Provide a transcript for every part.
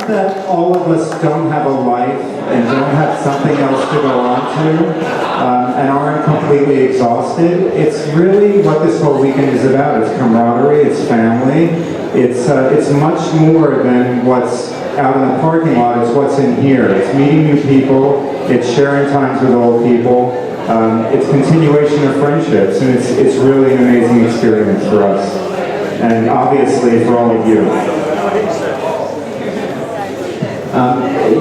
that all of us don't have a life and don't have something else to go on to and aren't completely exhausted. It's really what this whole weekend is about. It's camaraderie, it's family, it's much more than what's out in the parking lot. It's what's in here. It's meeting new people, it's sharing times with old people, it's continuation of friendships, and it's really an amazing experience for us. And obviously for all of you.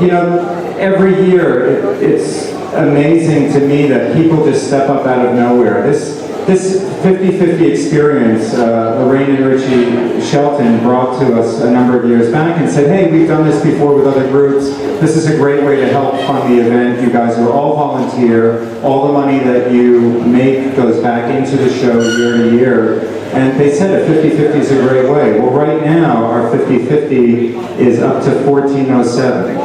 You know, every year it's amazing to me that people just step up out of nowhere. This 50-50 experience, Lorraine and Richie Shelton brought to us a number of years back and said, hey, we've done this before with other groups. This is a great way to help fund the event. You guys are all volunteer. All the money that you make goes back into the show year to year. And they said a 50-50 is a great way. Well, right now, our 50-50 is up to $14.07.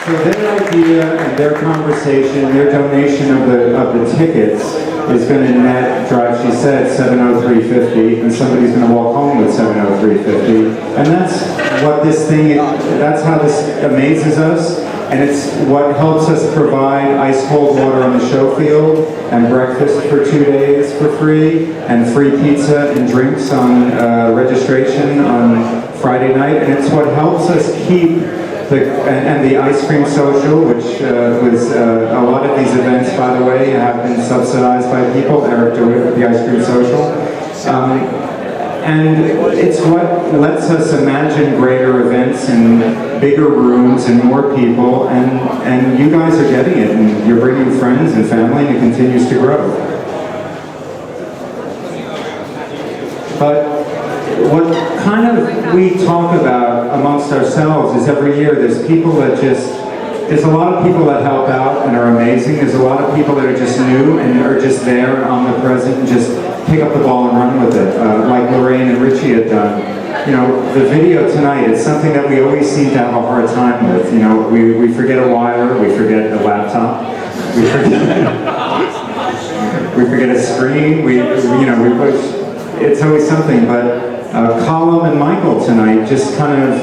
So their idea and their conversation, their donation of the tickets is going to net drive, she said, $703.50, and somebody's going to walk home with $703.50. And that's what this thing, that's how this amazes us. And it's what helps us provide ice-cold water on the show field, and breakfast for 2 days for free, and free pizza and drinks on registration on Friday night. And it's what helps us keep the ice cream social, which was a lot of these events, by the way, have been subsidized by people. Eric DeWitt with the ice cream social. And it's what lets us imagine greater events and bigger rooms and more people, and you guys are getting it, and you're bringing friends and family, and it continues to grow. But what kind of we talk about amongst ourselves is every year there's people that there's a lot of people that help out and are amazing. There's a lot of people that are just new and are just there, omnipresent, and just pick up the ball and run with it, like Lorraine and Richie had done. You know, the video tonight is something that we always seem to have a hard time with. You know, we forget a wire, we forget a laptop, we forget a screen, we push, it's always something, but Colum and Michael tonight just kind of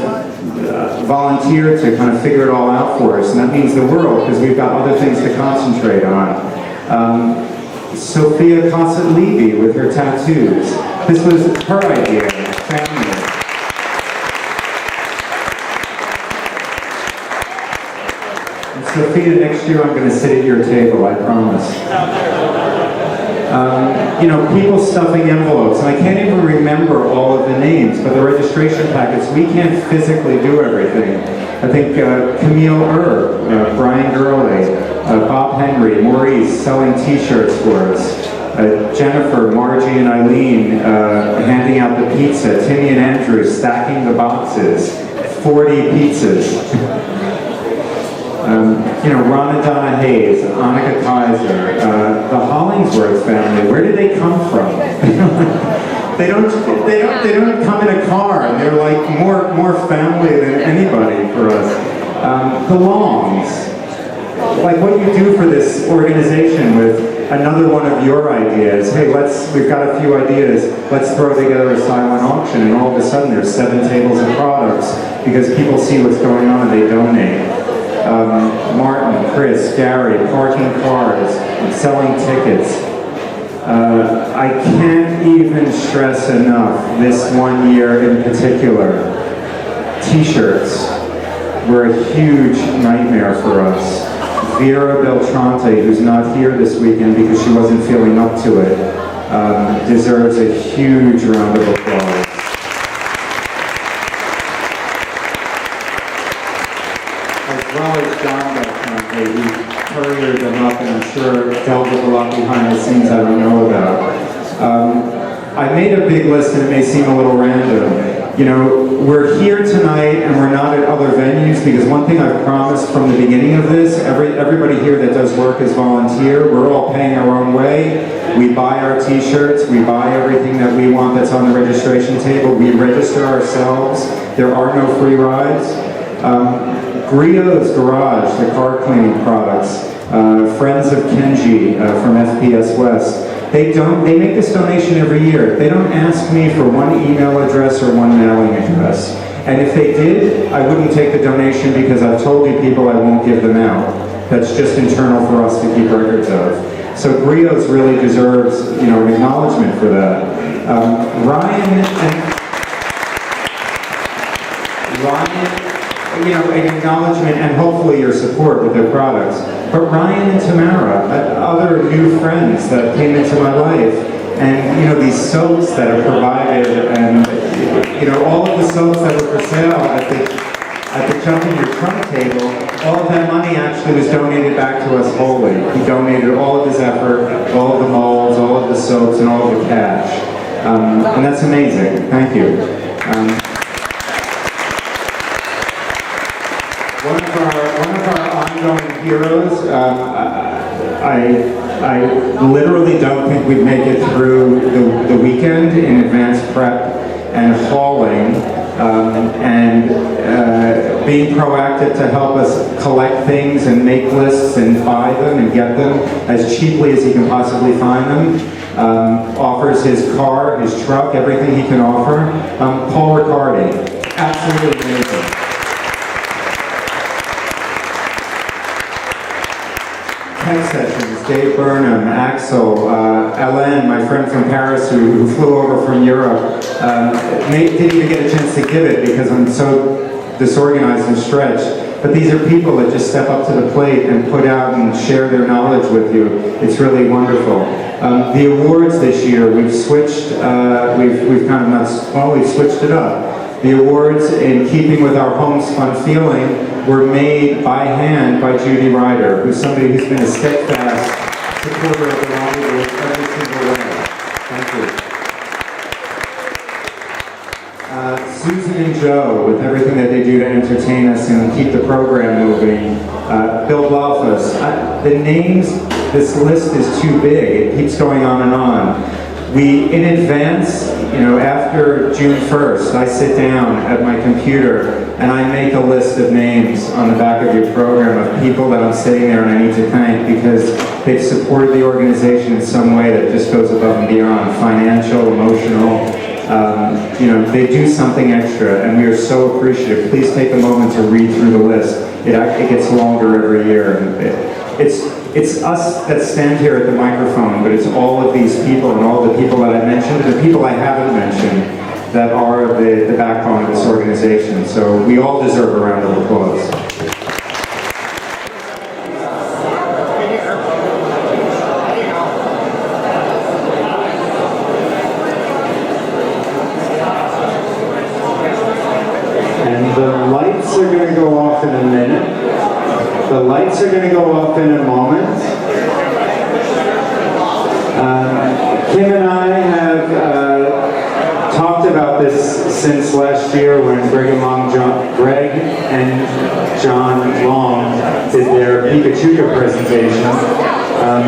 volunteered to kind of figure it all out for us, and that means the world, because we've got other things to concentrate on. Sophia Cossett-Levy with her tattoos. This was her idea, family. And Sophia, next year I'm going to sit at your table, I promise. You know, people stuffing envelopes, and I can't even remember all of the names, but the registration packets, we can't physically do everything. I think Camille Brian Gurley, Bob Henry, Maurice selling t-shirts for us, Jennifer, Margie and Eileen handing out the pizza, Timmy and Andrew stacking the boxes, 40 pizzas. You know, Ron and Donna Hayes, Annika Kaiser, the Hollingsworth family, where did they come from? They don't come in a car, and they're like more family than anybody for us. The Longs, like what you do for this organization with another one of your ideas. Hey, we've got a few ideas, let's throw together a silent auction, and all of a sudden there's 7 tables of products because people see what's going on and they donate. Martin, Chris, Gary, parking cars, selling tickets. I can't even stress enough this one year in particular. T-shirts were a huge nightmare for us. Vera Beltrante, who's not here this weekend because she wasn't feeling up to it, deserves a huge round of applause. As well as John Beltrante, who couriered them up and I'm sure dealt with a lot behind the scenes I don't know about. I made a big list and it may seem a little random. You know, we're here tonight and we're not at other venues because one thing I've promised from the beginning of this, everybody here that does work is volunteer. We're all paying our own way. We buy our t-shirts, we buy everything that we want that's on the registration table. We register ourselves. There are no free rides. Griot's Garage, the car cleaning products. Friends of Kenji from FPS West. They make this donation every year. They don't ask me for one email address or one mailing address. And if they did, I wouldn't take the donation because I've told you people I won't give them out. That's just internal for us to keep records of. So Griot's really deserves, an acknowledgement for that. Ryan, an acknowledgement and hopefully your support with their products. But Ryan and Tamara, other new friends that came into my life, and these soaps that are provided, and all of the soaps that were for sale at the Jump in Your Trunk table, all of that money actually was donated back to us wholly. He donated all of his effort, all of the molds, all of the soaps, and all of the cash. And that's amazing. Thank you. One of our ongoing heroes, I literally don't think we'd make it through the weekend in advance prep and hauling, and being proactive to help us collect things and make lists and buy them and get them as cheaply as he can possibly find them. Offers his car, his truck, everything he can offer. Paul Riccardi, absolutely amazing. Tech sessions, Dave Burnham, Axel, Alain, my friend from Paris who flew over from Europe, didn't even get a chance to give it because I'm so disorganized and stretched. But these are people that just step up to the plate and put out and share their knowledge with you. It's really wonderful. The awards this year, we've switched, we've switched it up. The awards, in keeping with our homespun feeling, were made by hand by Judy Ryder, who's somebody who's been a steadfast supporter of the Rendezvous every single way. Thank you. Susan and Joe, with everything that they do to entertain us and keep the program moving. Bill Balfus. The names, this list is too big. It keeps going on and on. We, in advance, after June 1st, I sit down at my computer and I make a list of names on the back of your program of people that I'm sitting there and I need to thank because they've supported the organization in some way that just goes above and beyond, financial, emotional. They do something extra and we are so appreciative. Please take a moment to read through the list. It gets longer every year. It's us that stand here at the microphone, but it's all of these people and all the people that I mentioned and the people I haven't mentioned that are the backbone of this organization. So we all deserve a round of applause. And the lights are going to go off in a minute. The lights are going to go up in a moment. Kim and I have talked about this since last year when Greg and John Long did their Pikachu presentation.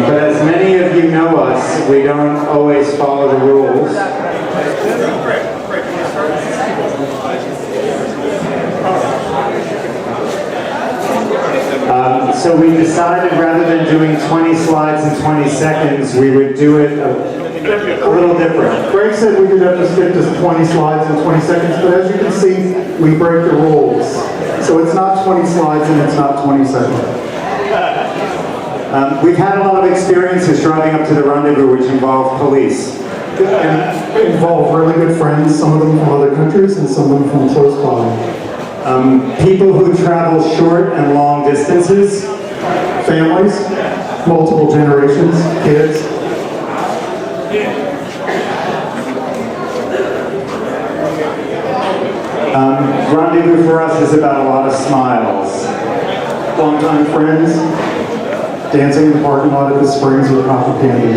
But as many of you know us, we don't always follow the rules. So we decided rather than doing 20 slides in 20 seconds, we would do it a little different. Greg said we could have to stick to 20 slides in 20 seconds, but as you can see, we break the rules. So it's not 20 slides and it's not 20 seconds. We've had a lot of experiences driving up to the rendezvous which involved police. And involve really good friends, some of them from other countries and some of them from close by. People who travel short and long distances. Families, multiple generations, kids. Rendezvous for us is about a lot of smiles. Longtime friends, dancing in the parking lot at the Springs with cotton candy.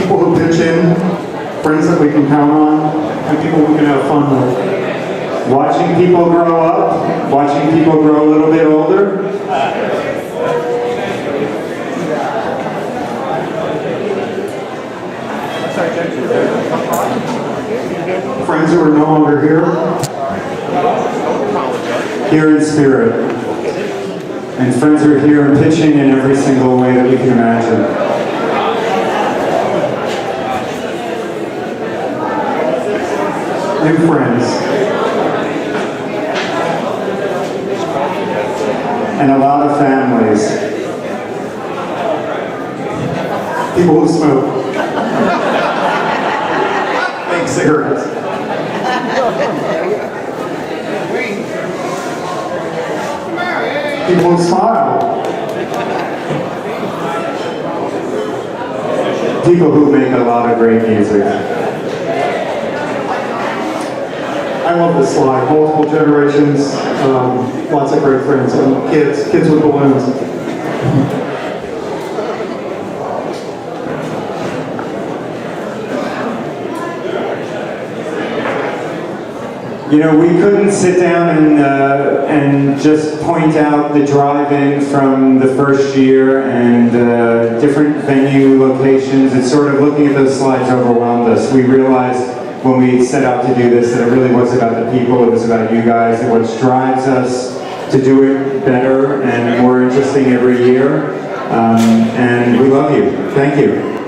People who pitch in, friends that we can count on, and people we can have fun with. Watching people grow up, watching people grow a little bit older. Friends who are no longer here. here in spirit. And friends are here and pitching in every single way that we can imagine. New friends. And a lot of families. People who smoke. Fake cigarettes. People who smile. People who make a lot of great music. I love this slide. Multiple generations, lots of great friends, and kids with balloons. You know, we couldn't sit down and just point out the drive-in from the first year and different venue locations. It's sort of looking at those slides overwhelmed us. We realized when we set out to do this that it really was about the people, it was about you guys, and what drives us to do it better and more interesting every year. And we love you. Thank you.